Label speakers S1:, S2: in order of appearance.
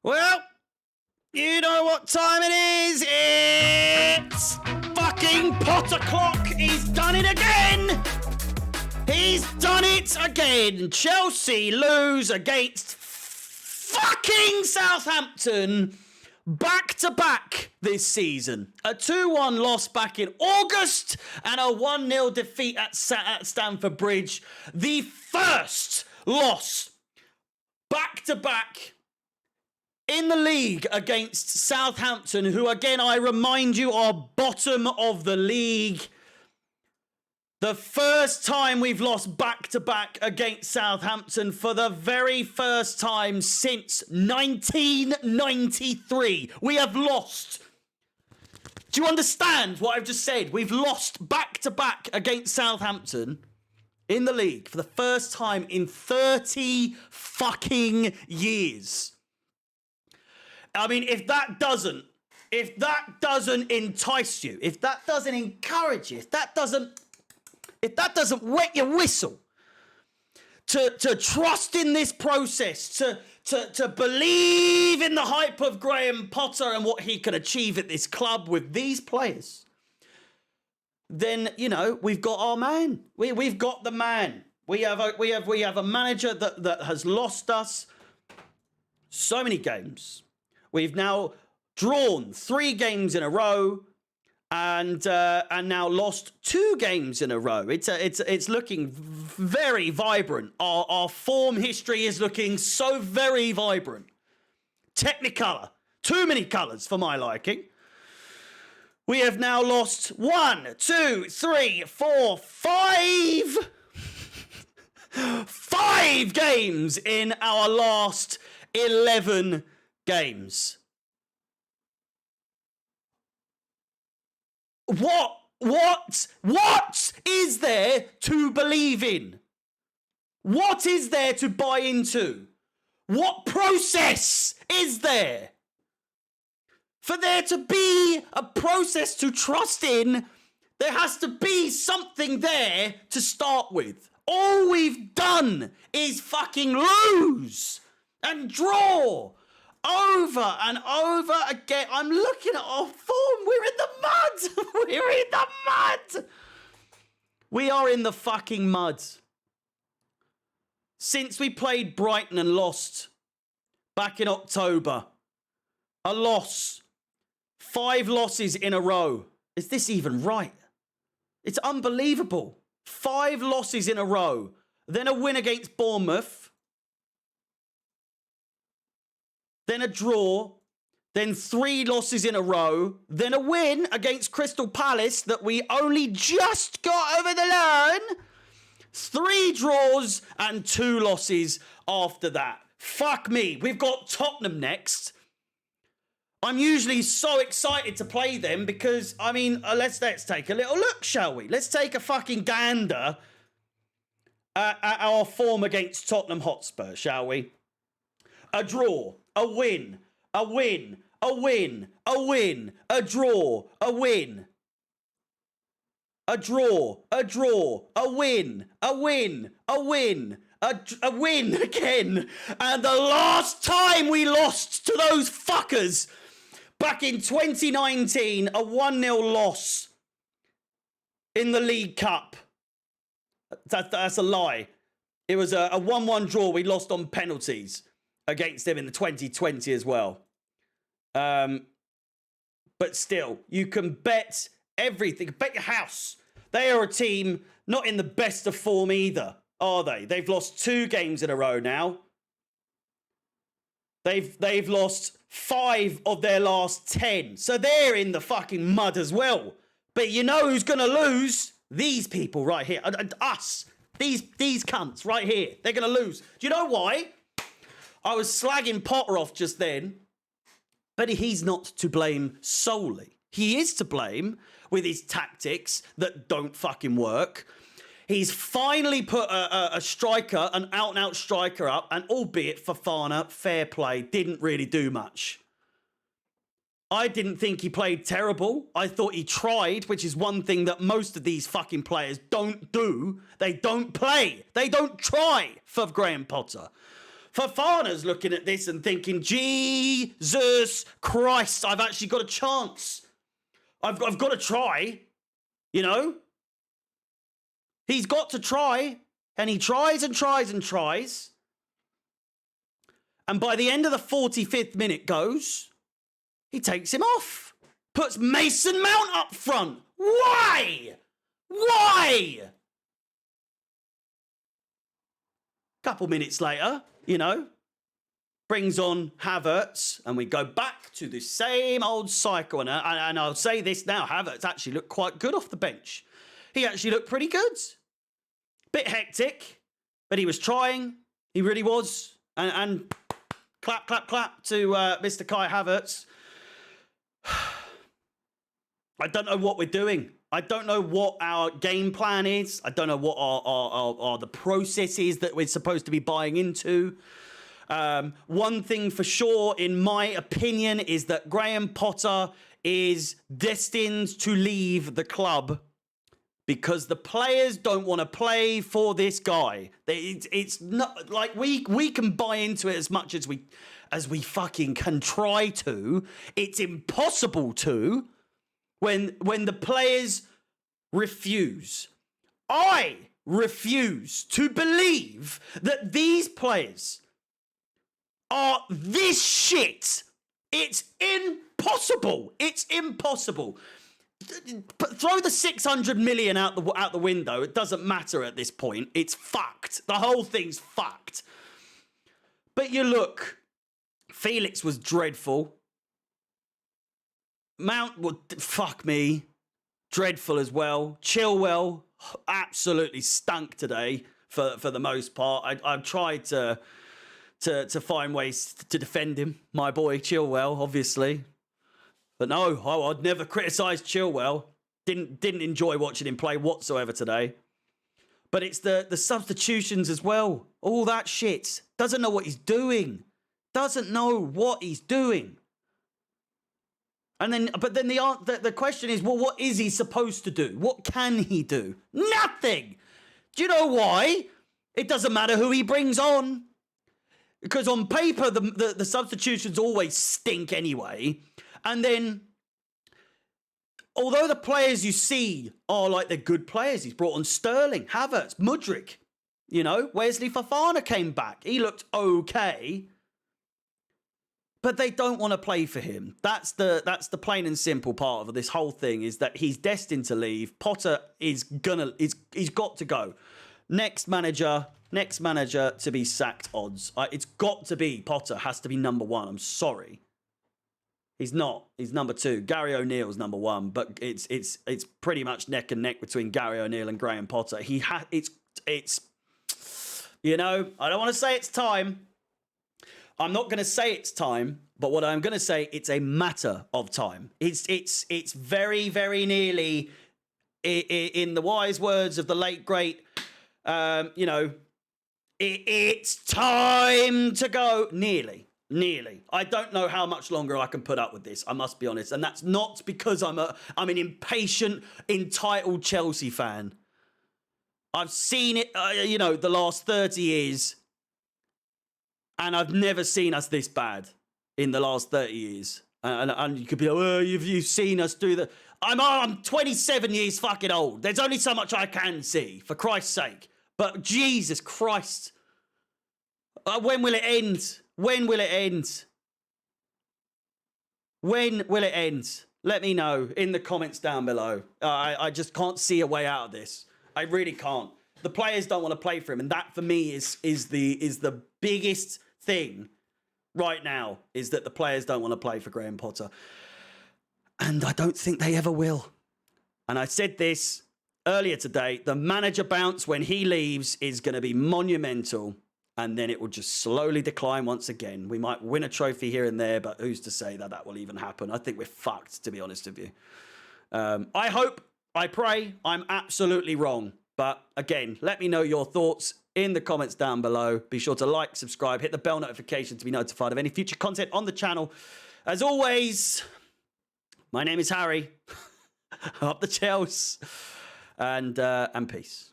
S1: Well, you know what time it is. It's fucking Potter Clock. He's done it again. He's done it again. Chelsea lose against fucking Southampton back-to-back this season. A 2-1 loss back in August and a 1-0 defeat at Stamford Bridge. The first loss back-to-back in the league against Southampton, who, again, I remind you, are bottom of the league. The first time we've lost back-to-back against Southampton for the very first time since 1993. We have lost. Do you understand what I've just said? We've lost back-to-back against Southampton in the league for the first time in 30 fucking years. I mean, if that doesn't entice you, if that doesn't encourage you, if that doesn't wet your whistle to trust in this process, to believe in the hype of Graham Potter and what he can achieve at this club with these players, then, you know, we've got our man. We've got the man. We have a manager that has lost us so many games. We've now drawn 3 games in a row and now lost 2 games in a row. It's looking very vibrant. Our form history is looking so very vibrant. Technicolor. Too many colours for my liking. We have now lost 1, 2, 3, 4, 5. 5 games in our last 11 games. What is there to believe in? What is there to buy into? What process is there? For there to be a process to trust in, there has to be something there to start with. All we've done is fucking lose and draw over and over again. I'm looking at our form. We're in the mud. We're in the mud. We are in the fucking mud. Since we played Brighton and lost back in October, a loss. 5 losses in a row. Is this even right? It's unbelievable. 5 losses in a row. Then a win against Bournemouth. Then a draw, then 3 losses in a row, then a win against Crystal Palace that we only just got over the line, 3 draws and 2 losses after that. Fuck me. We've got Tottenham next. I'm usually so excited to play them because, I mean, let's take a little look, shall we? Let's take a fucking gander at our form against Tottenham Hotspur, shall we? A draw. A win, a win, a win, a win, a draw, a win. A draw, a draw, a win, a win, a win, a win again. And the last time we lost to those fuckers back in 2019, a 1-0 loss in the League Cup. That's a lie. It was a 1-1 draw. We lost on penalties against them in the 2020 as well. But still, you can bet everything. Bet your house. They are a team not in the best of form either, are they? They've lost 2 games in a row now. They've lost 5 of their last 10. So they're in the fucking mud as well. But you know who's going to lose? These people right here. Us. These cunts right here. They're going to lose. Do you know why? I was slagging Potter off just then, but he's not to blame solely. He is to blame with his tactics that don't fucking work. He's finally put a striker, an out-and-out striker up, and albeit Fofana, fair play, didn't really do much. I didn't think he played terrible. I thought he tried, which is one thing that most of these fucking players don't do. They don't play. They don't try for Graham Potter. Fofana's looking at this and thinking, Jesus Christ, I've actually got a chance. I've got to try, you know? He's got to try, and he tries and tries and tries. And by the end of the 45th minute goes, he takes him off. Puts Mason Mount up front. Why? Why? Couple minutes later, you know, brings on Havertz, and we go back to the same old cycle. And I'll say this now, Havertz actually looked quite good off the bench. He actually looked pretty good. Bit hectic, but he was trying. He really was. And clap, clap, clap to Mr. Kai Havertz. I don't know what we're doing. I don't know what our game plan is. I don't know what our the process is that we're supposed to be buying into. One thing for sure, in my opinion, is that Graham Potter is destined to leave the club because the players don't want to play for this guy. It's not like we can buy into it as much as we fucking can try to. It's impossible to when the players refuse. I refuse to believe that these players are this shit. It's impossible. It's impossible. Throw the 600 million out the window. It doesn't matter at this point. It's fucked. The whole thing's fucked. But you look, Felix was dreadful. Mount would fuck me. Dreadful as well. Chilwell absolutely stunk today for the most part. I've tried to find ways to defend him. My boy Chilwell, obviously. But no, I'd never criticise Chilwell. Didn't enjoy watching him play whatsoever today. But it's the substitutions as well. All that shit. Doesn't know what he's doing. Doesn't know what he's doing. And then, but then the question is, well, what is he supposed to do? What can he do? Nothing. Do you know why? It doesn't matter who he brings on. Because on paper, the substitutions always stink anyway. And then, although the players you see are like the good players, he's brought on Sterling, Havertz, Mudryk, you know, Wesley Fofana came back. He looked okay. But they don't want to play for him. That's the plain and simple part of this whole thing, is that he's destined to leave. Potter he's got to go. Next manager to be sacked odds. It's got to be Potter. Has to be number one. I'm sorry. He's not. He's number two. Gary O'Neill's number one, but it's pretty much neck and neck between Gary O'Neill and Graham Potter. It's you know, I don't want to say it's time. I'm not going to say it's time, but what I'm going to say, it's a matter of time. It's very, very nearly, in the wise words of the late great, you know, it's time to go. Nearly. I don't know how much longer I can put up with this, I must be honest. And that's not because I'm an impatient, entitled Chelsea fan. I've seen it, you know, the last 30 years. And I've never seen us this bad in the last 30 years. And you could be like, well, you've seen us do that. I'm 27 years fucking old. There's only so much I can see, for Christ's sake. But Jesus Christ. When will it end? When will it end? When will it end? Let me know in the comments down below. I just can't see a way out of this. I really can't. The players don't want to play for him. And that, for me, is the biggest thing right now, is that the players don't want to play for Graham Potter. And I don't think they ever will. And I said this earlier today, the manager bounce when he leaves is going to be monumental, and then it will just slowly decline once again. We might win a trophy here and there, but who's to say that will even happen? I think we're fucked, to be honest with you. I hope, I pray I'm absolutely wrong. But again, let me know your thoughts in the comments down below. Be sure to like, subscribe, hit the bell notification to be notified of any future content on the channel. As always, my name is Harry. Up the Chels. And peace.